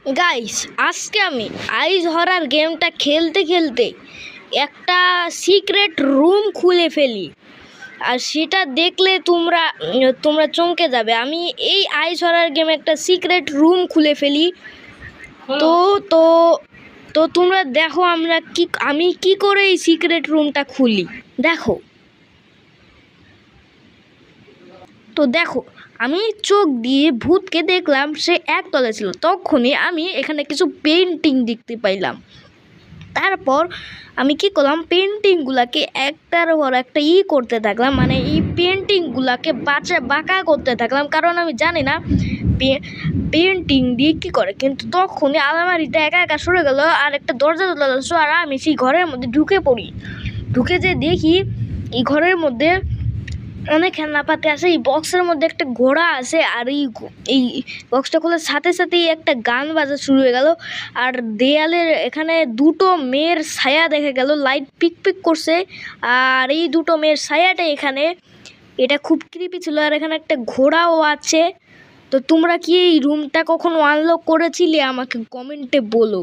Guys, আজকে আমি আইস হরার গেমটা খেলতে খেলতে একটা সিক্রেট রুম খুলে ফেলি। আর সেটা দেখলে তোমরা চমকে যাবে। আমি এই আইস হরার গেমে একটা সিক্রেট রুম খুলে ফেলি। তো তো তো তোমরা দেখো আমি কি করে এই সিক্রেট রুমটা খুলি। দেখো, আমি চোখ দিয়ে ভূতকে দেখলাম, সে একতলায় ছিল। তখনই আমি এখানে কিছু পেন্টিং দেখতে পাইলাম। তারপর আমি কি করলাম, পেন্টিংগুলোকে একটার পর একটা করতে থাকলাম, মানে এই পেন্টিংগুলোকে বাঁকা করতে থাকলাম, কারণ আমি জানি না পেন্টিং দিয়ে কী করে। কিন্তু তখনই আলমারিটা একা একা সরে গেল আর একটা দরজা চলে গেল। আর আমি সেই ঘরের মধ্যে ঢুকে পড়ি। ঢুকে যে দেখি এই ঘরের মধ্যে অনেক খেলনাপাতি আছে। এই বক্সের মধ্যে একটা ঘোড়া আছে। আর এই বক্সটা খোলার সাথে সাথেই একটা গান বাজা শুরু হয়ে গেল। আর দেয়ালের এখানে দুটো মেয়ের ছায়া দেখে গেল, লাইট পিক পিক করছে। আর এই দুটো মেয়ের ছায়াটা এখানে, এটা খুব ক্রিপি ছিল। আর এখানে একটা ঘোড়াও আছে। তো তোমরা কি এই রুমটা কখনো আনলক করেছিলে? আমাকে কমেন্টে বলো।